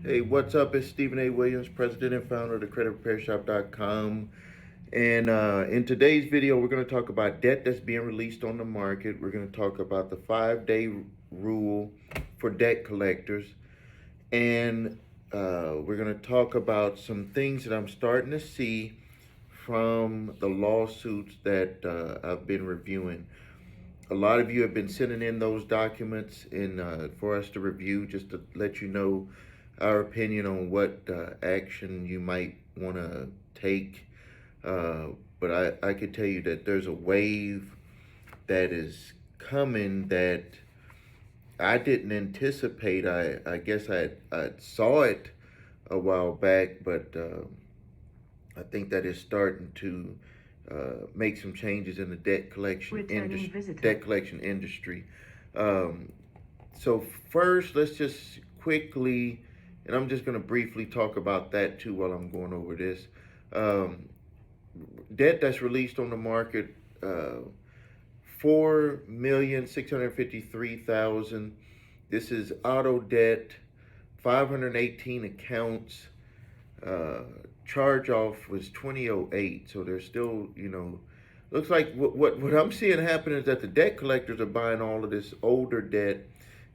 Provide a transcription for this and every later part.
Hey, what's up? It's Stephen A. Williams, president and founder of the creditrepairshop.com. And in today's video, we're going to talk about debt that's being released on the market. We're going to talk about the 5-day rule for debt collectors. And we're going to talk about some things that I'm starting to see from the lawsuits that I've been reviewing. A lot of you have been sending in those documents for us to review, just to let you know our opinion on what action you might want to take. But I could tell you that there's a wave that is coming that I didn't anticipate. I guess I saw it a while back, but I think that is starting to make some changes in the debt collection industry. So first, let's just quickly, and I'm just going to briefly talk about that too while I'm going over this. Debt that's released on the market, 4,653,000. This is auto debt, 518 accounts. Charge off was 2008, so there's still, looks like what I'm seeing happen is that the debt collectors are buying all of this older debt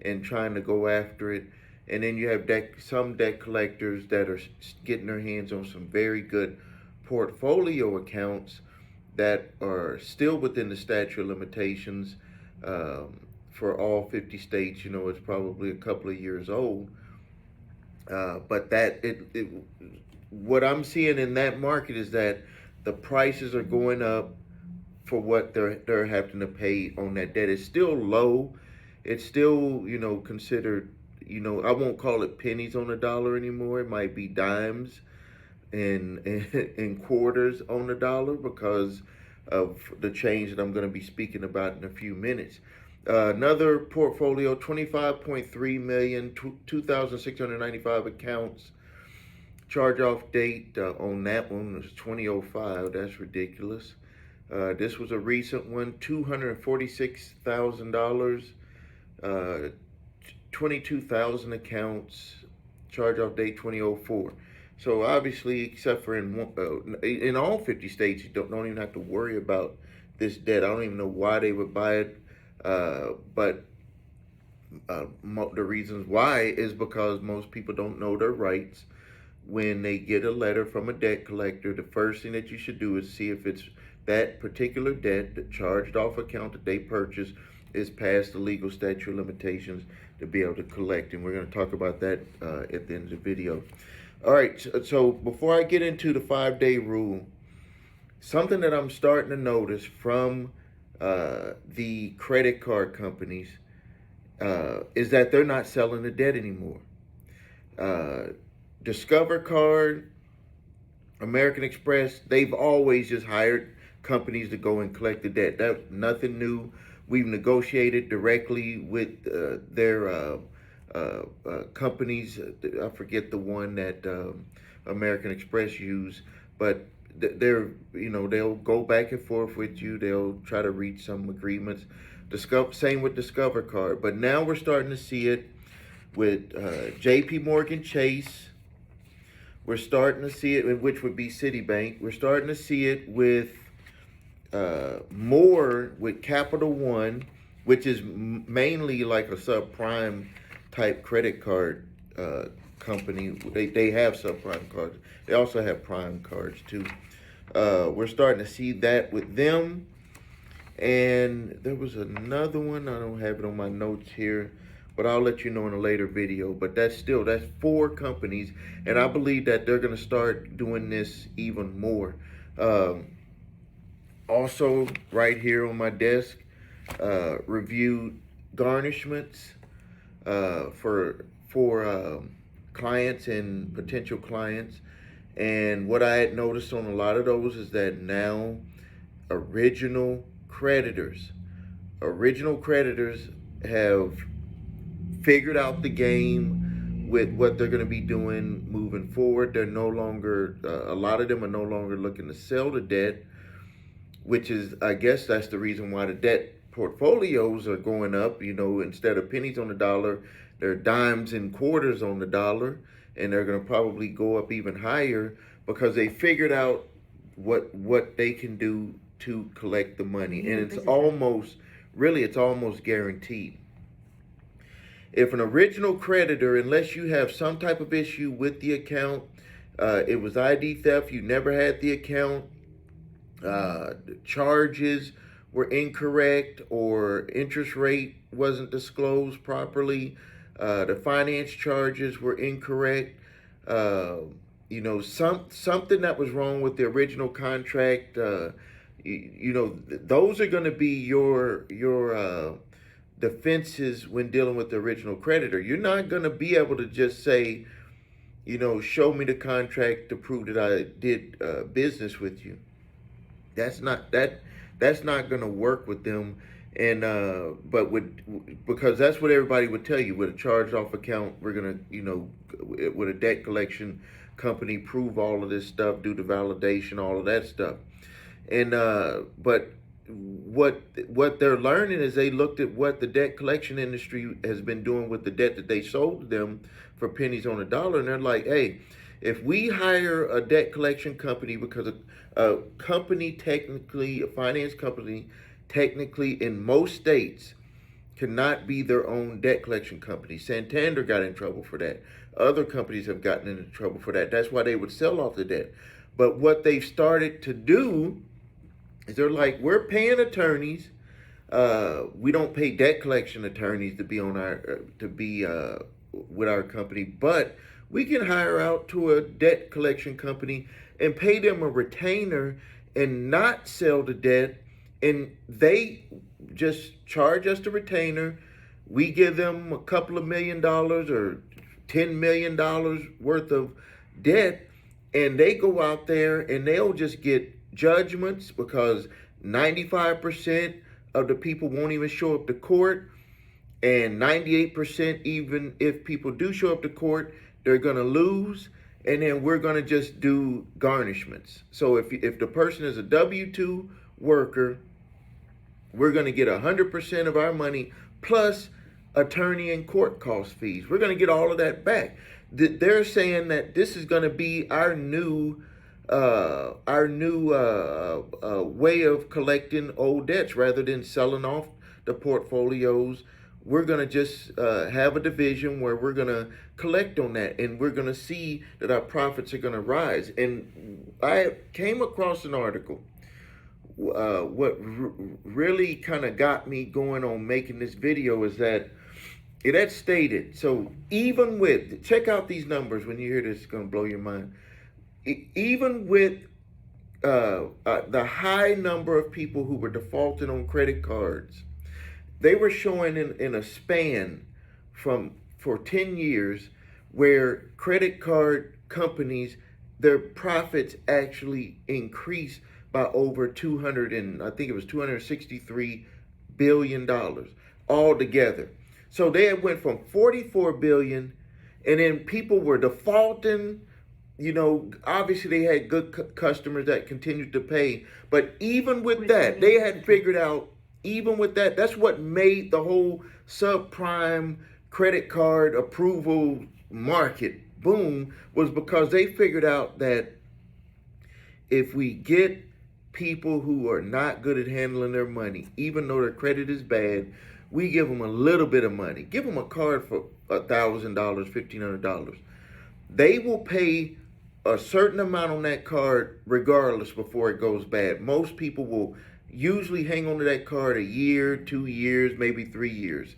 and trying to go after it. And then you have some debt collectors that are getting their hands on some very good portfolio accounts that are still within the statute of limitations for all 50 states. It's probably a couple of years old. But what I'm seeing in that market is that the prices are going up for what they're having to pay on that debt. It's still low. It's still, considered, I won't call it pennies on the dollar anymore. It might be dimes and quarters on the dollar because of the change that I'm going to be speaking about in a few minutes. Another portfolio, 25.3 million, 2,695 accounts. Charge-off date on that one was 2005. That's ridiculous. This was a recent one, $246,000, 22,000 accounts. Charge-off date 2004. So obviously, except for in all 50 states, you don't even have to worry about this debt. I don't even know why they would buy it, but the reasons why is because most people don't know their rights. When they get a letter from a debt collector, the first thing that you should do is see if it's that particular debt, the charged off account that they purchased, is past the legal statute of limitations to be able to collect. And we're going to talk about that at the end of the video. All right, so before I get into the 5-day rule, something that I'm starting to notice from the credit card companies is that they're not selling the debt anymore. Discover Card, American Express, they've always just hired companies to go and collect the debt. That's nothing new. We've negotiated directly with their companies. I forget the one that American Express use, but they'll go back and forth with you. They'll try to reach some agreements. Same with Discover Card. But now we're starting to see it with J.P. Morgan Chase. We're starting to see it, which would be Citibank. We're starting to see it with more with Capital One, which is mainly like a subprime type credit card company. They have subprime cards. They also have prime cards too. We're starting to see that with them. And there was another one. I don't have it on my notes here, but I'll let you know in a later video. But that's 4 companies, and I believe that they're going to start doing this even more. Also, right here on my desk, reviewed garnishments for clients and potential clients. And what I had noticed on a lot of those is that now original creditors have figured out the game with what they're going to be doing moving forward. They're no longer, a lot of them are no longer looking to sell the debt, which is, I guess that's the reason why the debt portfolios are going up. Instead of pennies on the dollar, they're dimes and quarters on the dollar. and they're going to probably go up even higher because they figured out what they can do to collect the money, and it's almost guaranteed. If an original creditor, unless you have some type of issue with the account, it was ID theft, you never had the account, the charges were incorrect, or interest rate wasn't disclosed properly, the finance charges were incorrect, something that was wrong with the original contract, those are going to be your defenses when dealing with the original creditor. You're not going to be able to just say, show me the contract to prove that I did business with you. That's not going to work with them. And because that's what everybody would tell you. With a charged off account, we're gonna, with a debt collection company, prove all of this stuff, do the validation, all of that stuff. And but what they're learning is they looked at what the debt collection industry has been doing with the debt that they sold to them for pennies on a dollar, and they're like, hey, if we hire a debt collection company, because a finance company technically in most states cannot be their own debt collection company. Santander got in trouble for that. Other companies have gotten into trouble for that. That's why they would sell off the debt. But what they've started to do is they're like, we're paying attorneys. We don't pay debt collection attorneys to be on with our company, but we can hire out to a debt collection company and pay them a retainer and not sell the debt, and they just charge us the retainer. We give them a couple of $1 million or $10 million worth of debt, and they go out there and they'll just get judgments because 95% of the people won't even show up to court, and 98%, even if people do show up to court, they're going to lose. And then we're going to just do garnishments. So if the person is a W-2 worker, we're going to get 100% of our money plus attorney and court cost fees. We're going to get all of that back. They're saying that this is going to be our new way of collecting old debts. Rather than selling off the portfolios, we're going to just have a division where we're going to collect on that, and we're going to see that our profits are going to rise. And I came across an article. What really kind of got me going on making this video is that it had stated, so even with, check out these numbers when you hear this, it's going to blow your mind. Even with the high number of people who were defaulting on credit cards, they were showing in a span for 10 years where credit card companies, their profits actually increased by over $263 billion altogether. So they went from 44 billion, and then people were defaulting. Obviously they had good customers that continued to pay, but even with that, they had figured out, even with that, that's what made the whole subprime credit card approval market boom, was because they figured out that if we get people who are not good at handling their money, even though their credit is bad, we give them a little bit of money. Give them a card for $1,000, $1,500. They will pay a certain amount on that card regardless before it goes bad. Most people will usually hang on to that card a year, 2 years, maybe 3 years.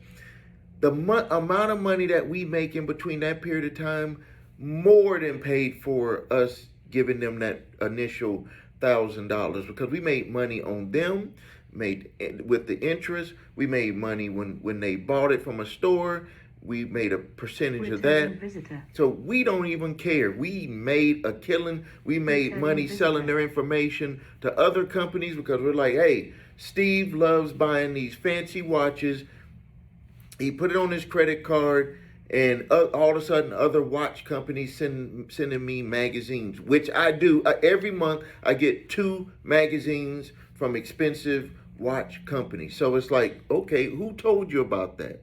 The amount of money that we make in between that period of time more than paid for us giving them that initial $1,000, because we made money on them, made with the interest. We made money when they bought it from a store. We made a percentage of that. So we don't even care. We made a killing. We made money selling their information to other companies because we're like, hey, Steve loves buying these fancy watches. He put it on his credit card, and all of a sudden other watch companies sending me magazines, which I do. Every month I get 2 magazines from expensive watch companies. So it's like, okay, who told you about that?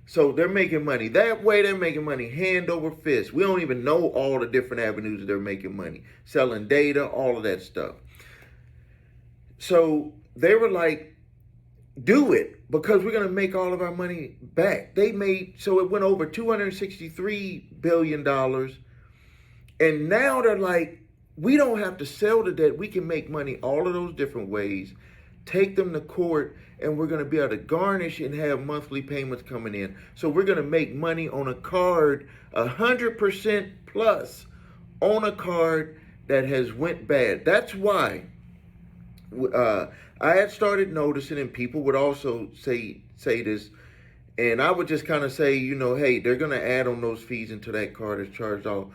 So they're making money. That way they're making money hand over fist. We don't even know all the different avenues that they're making money. Selling data, all of that stuff. So they were like, do it because we're going to make all of our money back. So it went over $263 billion. And now they're like, we don't have to sell the debt. We can make money all of those different ways, take them to court, and we're going to be able to garnish and have monthly payments coming in. So we're going to make money on a card, 100% plus on a card that has went bad. That's why I had started noticing, and people would also say this, and I would just kind of say, hey, they're going to add on those fees until that card is charged off.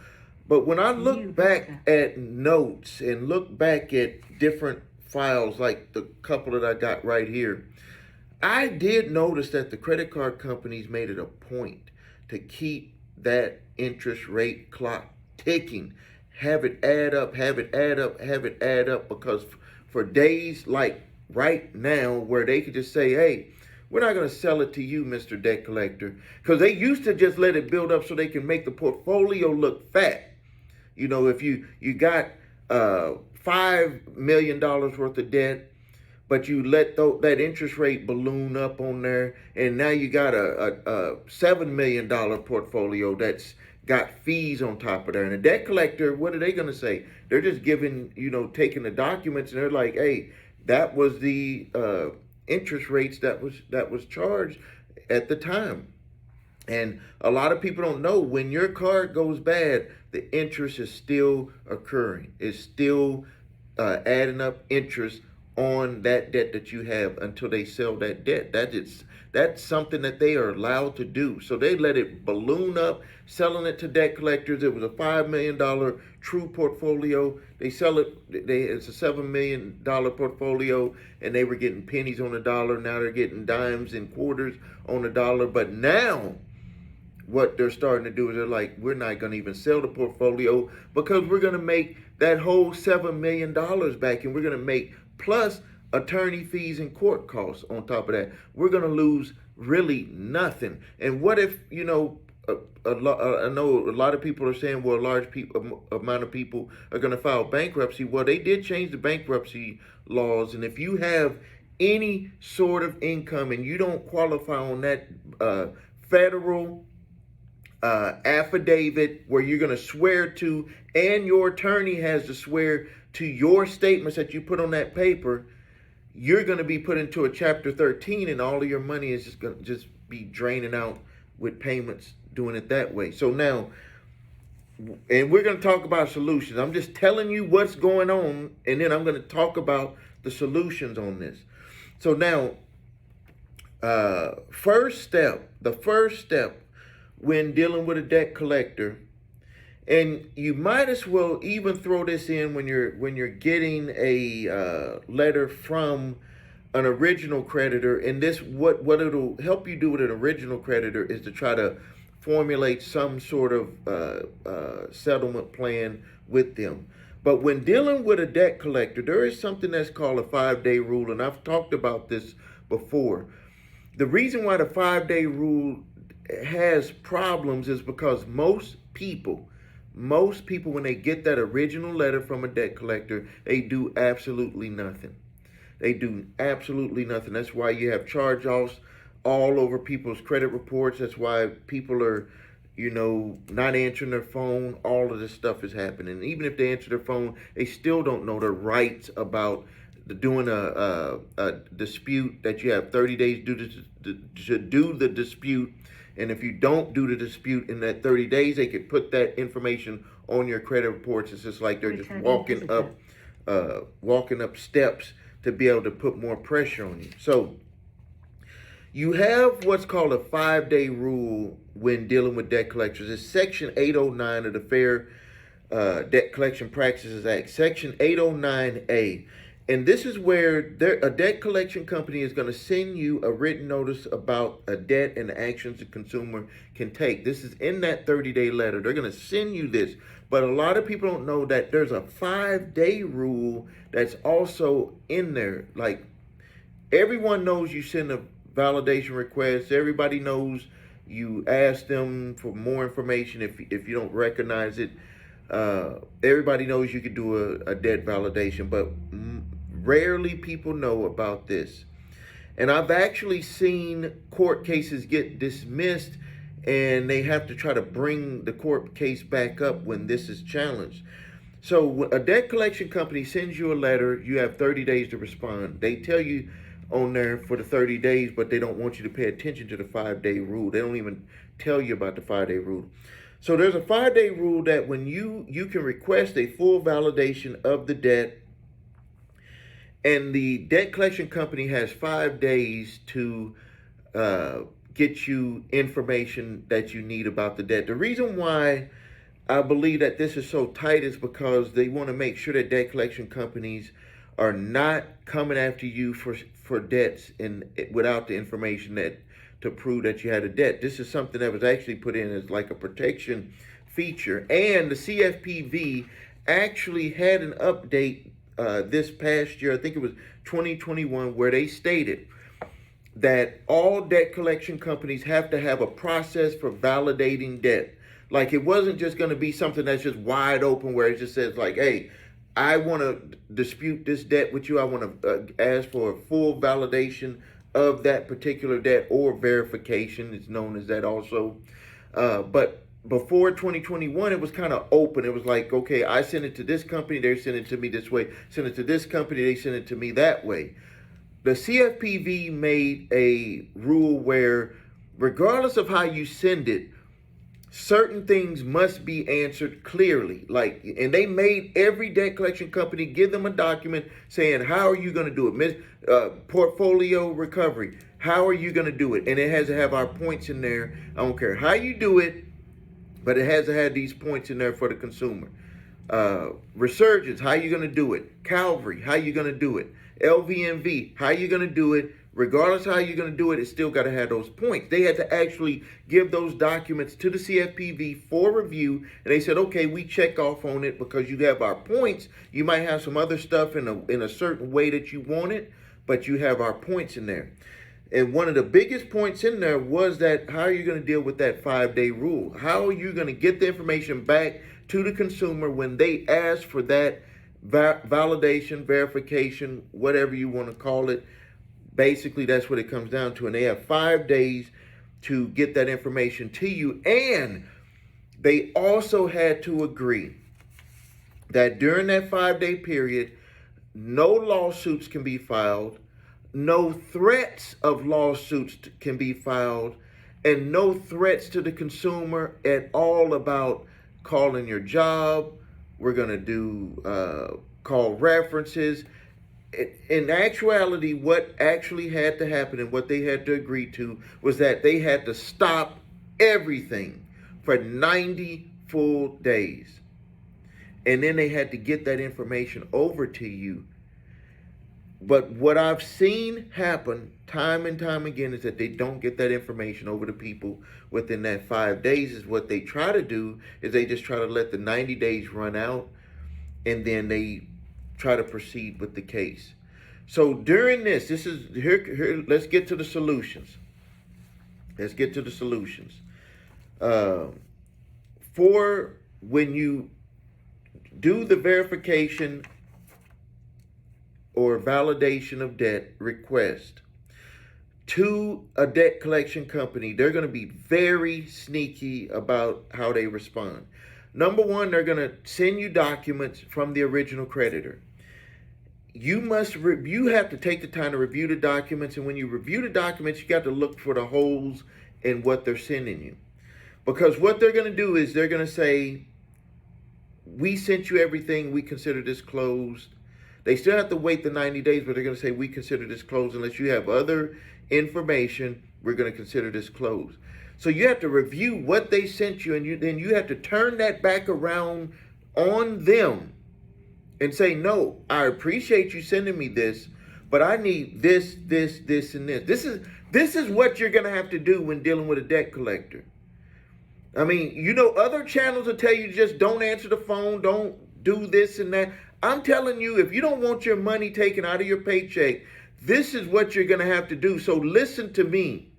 But when I look back at notes and look back at different files, like the couple that I got right here, I did notice that the credit card companies made it a point to keep that interest rate clock ticking. Have it add up, have it add up, have it add up, because for days like right now where they could just say, hey, we're not going to sell it to you, Mr. Debt Collector, because they used to just let it build up so they can make the portfolio look fat. If you got $5 million worth of debt, but you let that interest rate balloon up on there, and now you got a $7 million portfolio that's got fees on top of there. And the debt collector, what are they going to say? They're just taking the documents, and they're like, hey, that was the interest rates that was charged at the time. And a lot of people don't know, when your card goes bad, the interest is still occurring. It's still adding up interest on that debt that you have until they sell that debt. That's something that they are allowed to do. So they let it balloon up, selling it to debt collectors. It was a $5 million true portfolio. They sell it, it's a $7 million portfolio, and they were getting pennies on the dollar. Now they're getting dimes and quarters on the dollar. But now what they're starting to do is they're like, we're not going to even sell the portfolio because we're going to make that whole $7 million back, and we're going to make plus attorney fees and court costs on top of that. We're going to lose really nothing. And what if, I know a lot of people are saying, well, a large amount of people are going to file bankruptcy. Well, they did change the bankruptcy laws, and if you have any sort of income and you don't qualify on that federal affidavit where you're going to swear to, and your attorney has to swear to your statements that you put on that paper, you're going to be put into a Chapter 13, and all of your money is just going to be draining out with payments doing it that way. So now, and we're going to talk about solutions. I'm just telling you what's going on, and then I'm going to talk about the solutions on this. So now, the first step when dealing with a debt collector, and you might as well even throw this in when you're getting a letter from an original creditor. And this, what it'll help you do with an original creditor is to try to formulate some sort of settlement plan with them. But when dealing with a debt collector, there is something that's called a 5-day rule, and I've talked about this before. The reason why the 5-day rule has problems is because most people, when they get that original letter from a debt collector, they do absolutely nothing. They do absolutely nothing. That's why you have charge-offs all over people's credit reports. That's why people are, not answering their phone. All of this stuff is happening. And even if they answer their phone, they still don't know their rights about doing a dispute, that you have 30 days to do the dispute. And if you don't do the dispute in that 30 days, they could put that information on your credit reports. It's just like they're just walking up steps to be able to put more pressure on you. So you have what's called a 5-day rule when dealing with debt collectors. It's Section 809 of the Fair Debt Collection Practices Act, Section 809A. And this is where a debt collection company is going to send you a written notice about a debt and the actions the consumer can take. This is in that 30-day letter. They're going to send you this. But a lot of people don't know that there's a 5-day rule that's also in there. Like, everyone knows you send a validation request. Everybody knows You ask them for more information if you don't recognize it. Everybody knows you can do a debt validation, but rarely people know about this. And I've actually seen court cases get dismissed and they have to try to bring the court case back up when this is challenged. So a debt collection company sends you a letter, you have 30 days to respond. They tell you on there for the 30 days, but they don't want you to pay attention to the 5-day rule. They don't even tell you about the 5-day rule. So there's a 5-day rule that when you can request a full validation of the debt, and the debt collection company has 5 days to get you information that you need about the debt. The reason why I believe that this is so tight is because they want to make sure that debt collection companies are not coming after you for debts without the information that to prove that you had a debt. This is something that was actually put in as like a protection feature. And the CFPB actually had an update this past year, I think it was 2021, where they stated that all debt collection companies have to have a process for validating debt. Like, it wasn't just going to be something that's just wide open where it just says like, hey, I want to dispute this debt with you. I want to ask for a full validation of that particular debt, or verification. It's known as that also. But before 2021, it was kind of open. It was like, okay, I send it to this company, they send it to me this way. Send it to this company, they send it to me that way. The CFPB made a rule where regardless of how you send it, certain things must be answered clearly. Like, and they made every debt collection company give them a document saying, how are you going to do it? Portfolio recovery. How are you going to do it? And it has to have our points in there. I don't care how you do it, but it has to have these points in there for the consumer. Resurgence, how you going to do it? Calvary, how you going to do it? LVMV, how you going to do it? Regardless how you're going to do it, it's still got to have those points. They had to actually give those documents to the CFPB for review, and they said, okay, we check off on it because you have our points. You might have some other stuff in a certain way that you want it, but you have our points in there. And one of the biggest points in there was that how are you going to deal with that 5-day rule? How are you going to get the information back to the consumer when they ask for that validation, verification, whatever you want to call it? Basically, that's what it comes down to. And they have 5 days to get that information to you. And they also had to agree that during that 5-day period, no lawsuits can be filed, no threats of lawsuits can be filed, and no threats to the consumer at all about calling your job. We're going to do call references. In actuality, what actually had to happen and what they had to agree to was that they had to stop everything for 90 full days. And then they had to get that information over to you. But what I've seen happen time and time again is that they don't get that information over to people within that 5 days. Is what they try to do is they just try to let the 90 days run out, and then they try to proceed with the case. So during this is here. Let's get to the solutions. Let's get to the solutions. For when you do the verification or validation of debt request to a debt collection company, they're going to be very sneaky about how they respond. Number one, they're going to send you documents from the original creditor. You have to take the time to review the documents, and when you review the documents, you got to look for the holes in what they're sending you. Because what they're going to do is they're going to say, we sent you everything, we consider this closed. They still have to wait the 90 days, but they're going to say, we consider this closed. Unless you have other information, we're going to consider this closed. So you have to review what they sent you, and then you have to turn that back around on them and say, no, I appreciate you sending me this, but I need this, and this. This is what you're going to have to do when dealing with a debt collector. I mean, other channels will tell you just don't answer the phone, don't do this and that. I'm telling you, if you don't want your money taken out of your paycheck, this is what you're going to have to do. So listen to me.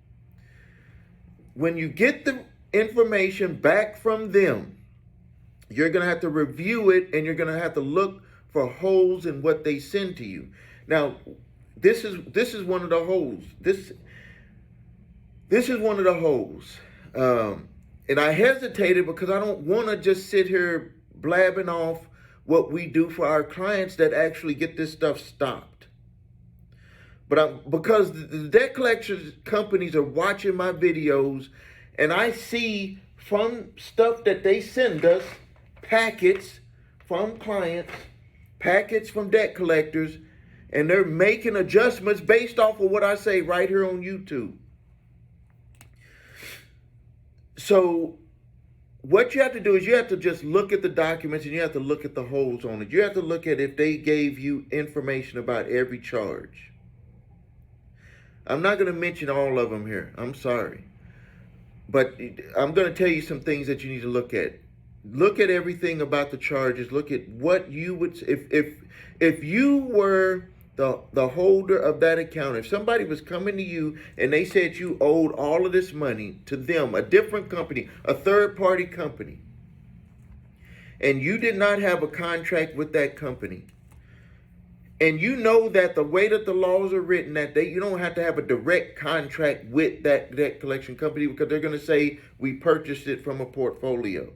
when you get the information back from them, you're going to have to review it, and you're going to have to look for holes in what they send to you. Now, this is one of the holes. This is one of the holes. And I hesitated because I don't want to just sit here blabbing off what we do for our clients that actually get this stuff stopped. But because the debt collection companies are watching my videos, and I see from stuff that they send us, packets from clients, packets from debt collectors, and they're making adjustments based off of what I say right here on YouTube. So what you have to do is you have to just look at the documents, and you have to look at the holes on it. You have to look at if they gave you information about every charge. I'm not going to mention all of them here. I'm sorry. But I'm going to tell you some things that you need to look at. Look at everything about the charges. Look at what you would, if you were the holder of that account, if somebody was coming to you and they said you owed all of this money to them, a different company, a third-party company, and you did not have a contract with that company, and you know that the way that the laws are written, that you don't have to have a direct contract with that debt collection company, because they're going to say we purchased it from a portfolio.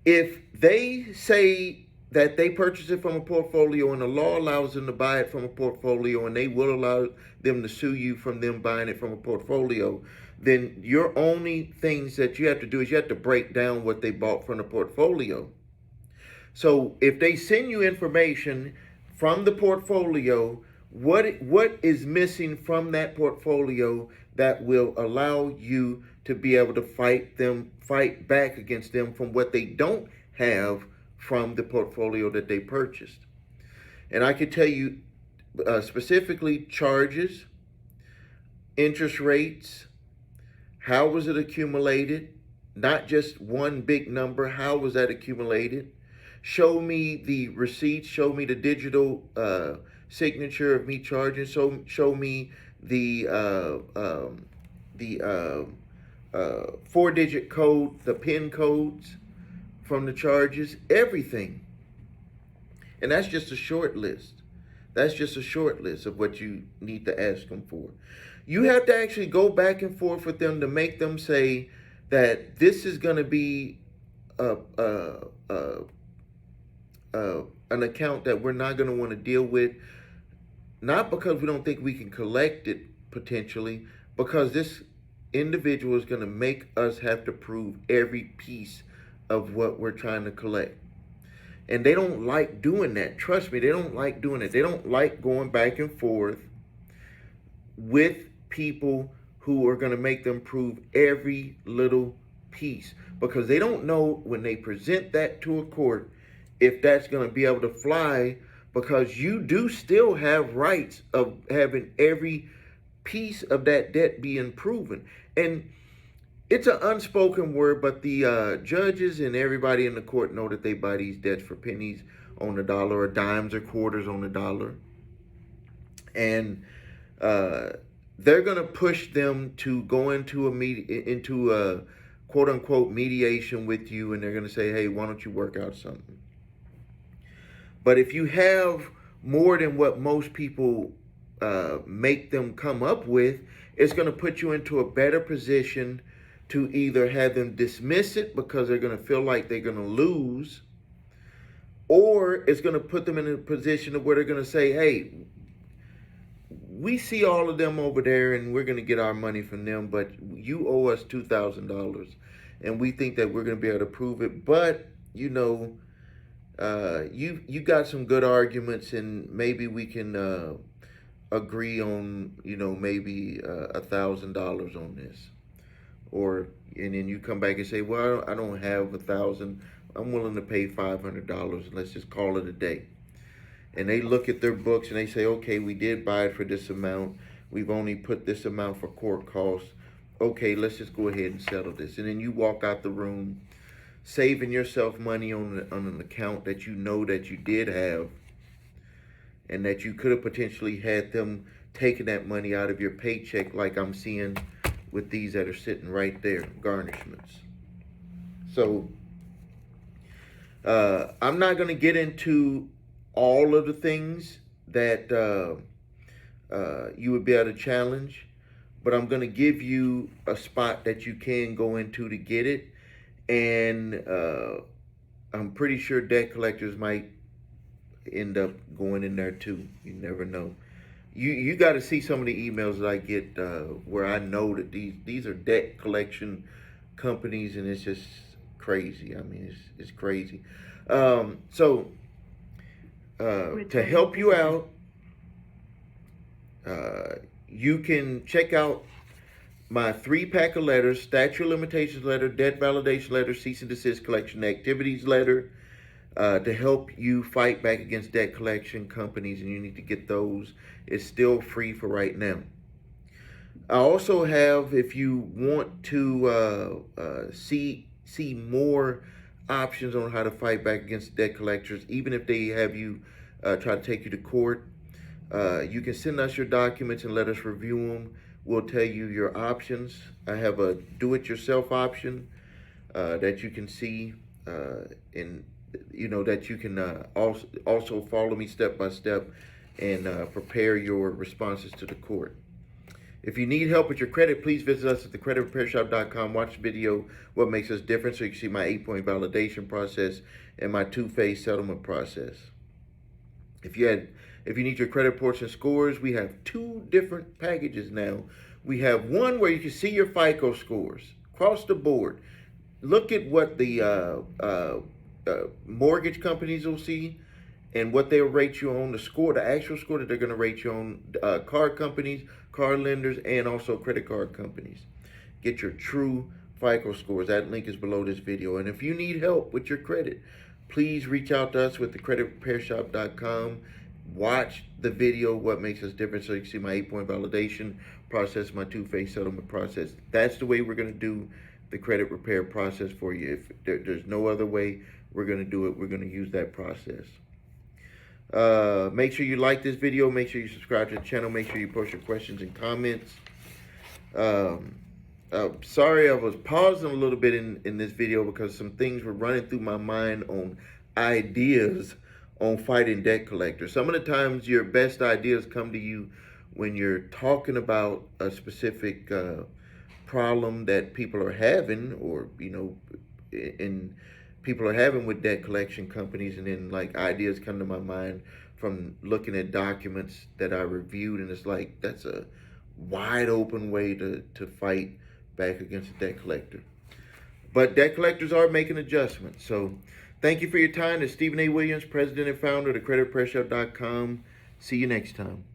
If they say that they purchased it from a portfolio and the law allows them to buy it from a portfolio, and they will allow them to sue you from them buying it from a portfolio, then your only things that you have to do is you have to break down what they bought from the portfolio. So if they send you information from the portfolio, what is missing from that portfolio that will allow you to be able to fight back against them from what they don't have from the portfolio that they purchased. And I could tell you specifically charges, interest rates, how was it accumulated, not just one big number, how was that accumulated? Show me the receipts, show me the digital signature of me charging, show me the 4-digit code, the PIN codes from the charges, everything. And that's just a short list. That's just a short list of what you need to ask them for. You have to actually go back and forth with them to make them say that this is going to be an account that we're not going to want to deal with, not because we don't think we can collect it potentially, because this individual is going to make us have to prove every piece of what we're trying to collect. And they don't like doing that. Trust me, they don't like doing it. They don't like going back and forth with people who are going to make them prove every little piece, because they don't know when they present that to a court if that's going to be able to fly, because you do still have rights of having every piece of that debt being proven. And it's an unspoken word, but the judges and everybody in the court know that they buy these debts for pennies on the dollar, or dimes or quarters on the dollar. And they're going to push them to go into a quote unquote mediation with you, and they're going to say, hey, why don't you work out something? But if you have more than what most people make them come up with, it's going to put you into a better position to either have them dismiss it because they're going to feel like they're going to lose, or it's going to put them in a position of where they're going to say, hey, we see all of them over there and we're going to get our money from them, but you owe us $2,000 and we think that we're going to be able to prove it. But, you know, you got some good arguments, and maybe we can agree on, you know, maybe $1,000 on this. And then you come back and say, well, I don't have $1,000. I'm willing to pay $500. Let's just call it a day. And they look at their books and they say, okay, we did buy it for this amount. We've only put this amount for court costs. Okay, let's just go ahead and settle this. And then you walk out the room saving yourself money on an account that you know that you did have, and that you could have potentially had them taking that money out of your paycheck, like I'm seeing with these that are sitting right there, garnishments. So I'm not going to get into all of the things that you would be able to challenge, but I'm going to give you a spot that you can go into to get it. And I'm pretty sure debt collectors might end up going in there too. You never know. You got to see some of the emails that I get where I know that these are debt collection companies, and it's just crazy. I mean, it's crazy. So to help you out, you can check out my 3-pack of letters: statute of limitations letter, debt validation letter, cease and desist collection activities letter, to help you fight back against debt collection companies, and you need to get those. It's still free for right now. I also have, if you want to see more options on how to fight back against debt collectors, even if they have you try to take you to court, you can send us your documents and let us review them. We'll tell you your options. I have a do-it-yourself option that you can see, and that you can also follow me step by step and prepare your responses to the court. If you need help with your credit, please visit us at thecreditrepairshop.com. Watch the video, What Makes Us Different, so you can see my 8-point validation process and my 2-phase settlement process. If you need your credit reports and scores, we have 2 different packages now. We have one where you can see your FICO scores across the board. Look at what the mortgage companies will see and what they'll rate you on, the score, the actual score that they're going to rate you on, car companies, car lenders, and also credit card companies. Get your true FICO scores. That link is below this video. And if you need help with your credit, please reach out to us with thecreditrepairshop.com. Watch the video, What Makes Us Different, so you can see my 8-point validation process, my 2-phase settlement process. That's the way we're going to do the credit repair process for you. If there's no other way we're going to do it, we're going to use that process. Make sure you like this video. Make sure you subscribe to the channel. Make sure you post your questions and comments. Sorry, I was pausing a little bit in this video because some things were running through my mind on ideas on fighting debt collectors. Some of the times your best ideas come to you when you're talking about a specific problem that people are having, or people are having with debt collection companies, and then like ideas come to my mind from looking at documents that I reviewed, and it's like that's a wide open way to fight back against a debt collector. But debt collectors are making adjustments. So thank you for your time. This is Stephen A. Williams, president and founder of thecreditrepairshop.com. See you next time.